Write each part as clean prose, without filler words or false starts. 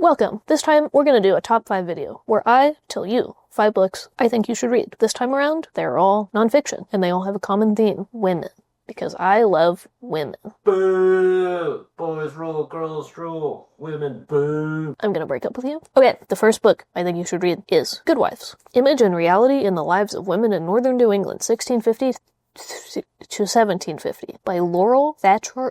Welcome! This time we're gonna do a top 5 video, where I tell you 5 books I think you should read. This time around, they're all nonfiction, and they all have a common theme: women. Because I love women. Boo! Boys rule, girls rule, women boo. I'm gonna break up with you. Okay, the first book I think you should read is Good Wives. Image and Reality in the Lives of Women in Northern New England, 1650 to 1750, by Laurel, Thatcher,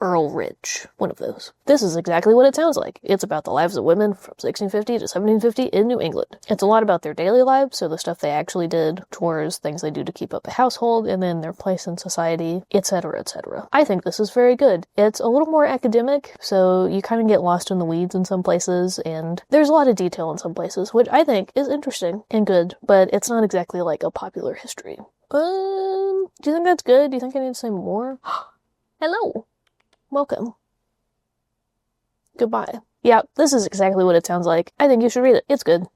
Ulrich, one of those. This is exactly what it sounds like. It's about the lives of women from 1650 to 1750 in New England. It's a lot about their daily lives, so the stuff they actually did, chores, things they do to keep up a household, and then their place in society, etc., etc. I think this is very good. It's a little more academic, so you kind of get lost in the weeds in some places, and there's a lot of detail in some places, which I think is interesting and good, but it's not exactly like a popular history. Do you think that's good? Do you think I need to say more? Hello. Welcome. Goodbye. Yeah, this is exactly what it sounds like. I think you should read it. It's good.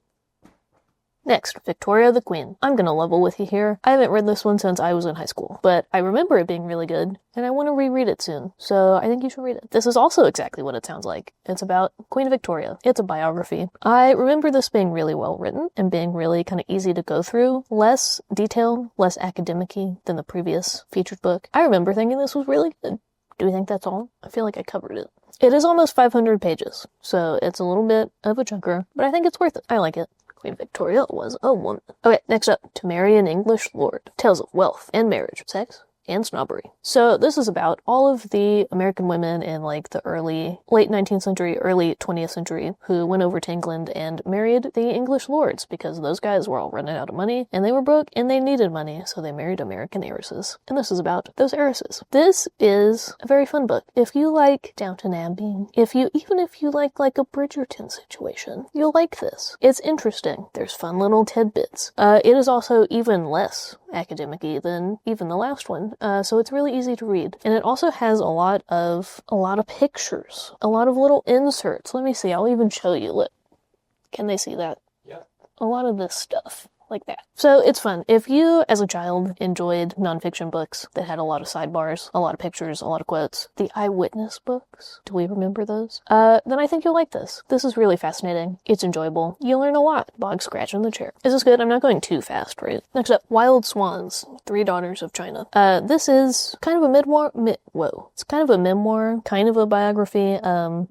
Next, Victoria the Queen. I'm gonna level with you here. I haven't read this one since I was in high school, but I remember it being really good, and I want to reread it soon, so I think you should read it. This is also exactly what it sounds like. It's about Queen Victoria. It's a biography. I remember this being really well written, and being really kind of easy to go through, less detailed, less academic-y than the previous featured book. I remember thinking this was really good. Do we think that's all? I feel like I covered it. It is almost 500 pages, so it's a little bit of a chunker, but I think it's worth it. I like it. Queen Victoria was a woman. Okay, next up, To Marry an English Lord. Tales of wealth and marriage, sex, and snobbery. So this is about all of the American women in like the late 19th century, early 20th century who went over to England and married the English lords because those guys were all running out of money and they were broke and they needed money, so they married American heiresses. And this is about those heiresses. This is a very fun book. If you like Downton Abbey, even if you like a Bridgerton situation, you'll like this. It's interesting. There's fun little tidbits. It is also even less academic-y than even the last one. So it's really easy to read. And it also has a lot of pictures, a lot of little inserts. Let me see, I'll even show you. Look. Can they see that? Yeah. A lot of this stuff. Like that. So it's fun. If you, as a child, enjoyed nonfiction books that had a lot of sidebars, a lot of pictures, a lot of quotes, the eyewitness books, do we remember those? Then I think you'll like this. This is really fascinating. It's enjoyable. You learn a lot. Bog scratch in the chair. Is this good? I'm not going too fast, right? Next up, Wild Swans, 3 Daughters of China. This is kind of a It's kind of a memoir, kind of a biography.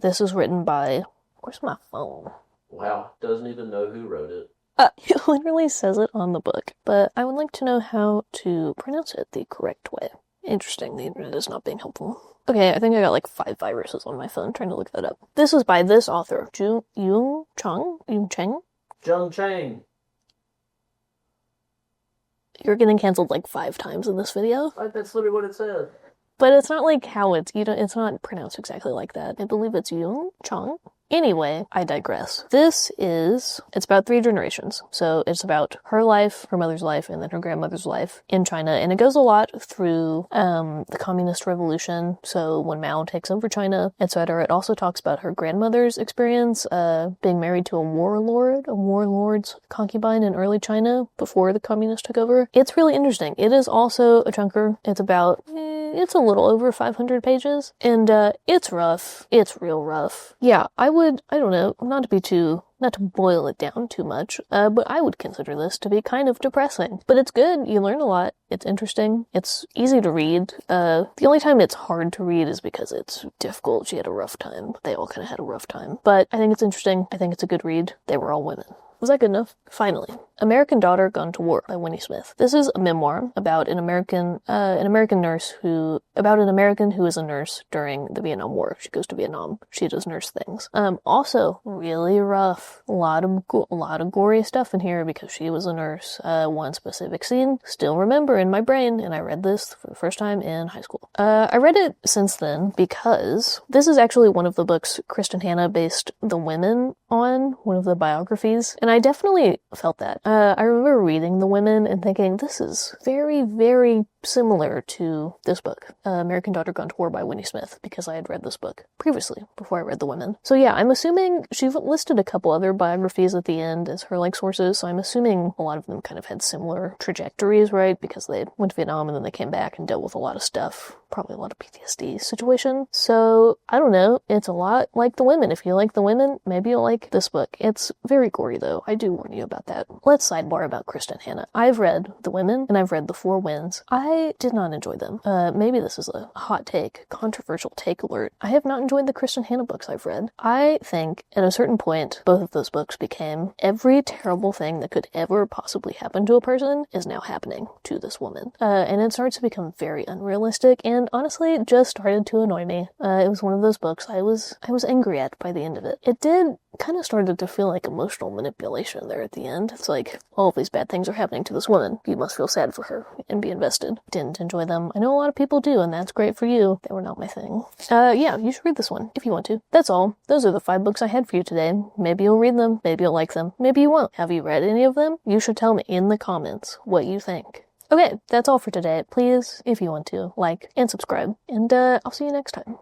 This is written by, where's my phone? Wow, doesn't even know who wrote it. It literally says it on the book, but I would like to know how to pronounce it the correct way. Interesting, the internet is not being helpful. Okay, I think I got like 5 viruses on my phone trying to look that up. This is by this author, Jung Chang? Chang. You're getting canceled like 5 times in this video. That's literally what it said. But it's not like how it's not pronounced exactly like that. I believe it's Jung Chang. Anyway, I digress. It's about 3 generations. So it's about her life, her mother's life, and then her grandmother's life in China. And it goes a lot through the Communist Revolution. So when Mao takes over China, etc. It also talks about her grandmother's experience being married to a warlord's concubine in early China before the communists took over. It's really interesting. It is also a chunker. It's about it's a little over 500 pages, and it's rough. It's real rough. Yeah, I don't know, not to boil it down too much, but I would consider this to be kind of depressing. But it's good, you learn a lot, it's interesting, it's easy to read. The only time it's hard to read is because it's difficult. She had a rough time. They all kind of had a rough time. But I think it's interesting, I think it's a good read. They were all women. Was that good enough? Finally, American Daughter Gone to War by Winnie Smith. This is a memoir about an American who is a nurse during the Vietnam War. She goes to Vietnam. She does nurse things. Also really rough. A lot of gory stuff in here because she was a nurse. One specific scene still remember in my brain, and I read this for the first time in high school. I read it since then because this is actually one of the books Kristen Hanna based The Women on, one of the biographies. And I definitely felt that. I remember reading The Women and thinking, this is very, very similar to this book, American Daughter Gone to War by Winnie Smith, because I had read this book previously, before I read The Women. So yeah, I'm assuming she listed a couple other biographies at the end as her sources, so I'm assuming a lot of them kind of had similar trajectories, right? Because they went to Vietnam and then they came back and dealt with a lot of stuff probably a lot of PTSD situation. So, I don't know. It's a lot like The Women. If you like The Women, maybe you'll like this book. It's very gory, though. I do warn you about that. Let's sidebar about Kristen Hanna. I've read The Women, and I've read The Four Winds. I did not enjoy them. Maybe this is a hot take, controversial take alert. I have not enjoyed the Kristen Hanna books I've read. I think, at a certain point, both of those books became every terrible thing that could ever possibly happen to a person is now happening to this woman. And it starts to become very unrealistic, and honestly, it just started to annoy me. It was one of those books I was angry at by the end of it. It did kind of started to feel like emotional manipulation there at the end. It's like, all of these bad things are happening to this woman. You must feel sad for her and be invested. Didn't enjoy them. I know a lot of people do, and that's great for you. They were not my thing. Yeah, you should read this one if you want to. That's all. Those are the 5 books I had for you today. Maybe you'll read them. Maybe you'll like them. Maybe you won't. Have you read any of them? You should tell me in the comments what you think. Okay, that's all for today. Please, if you want to, like and subscribe, and I'll see you next time.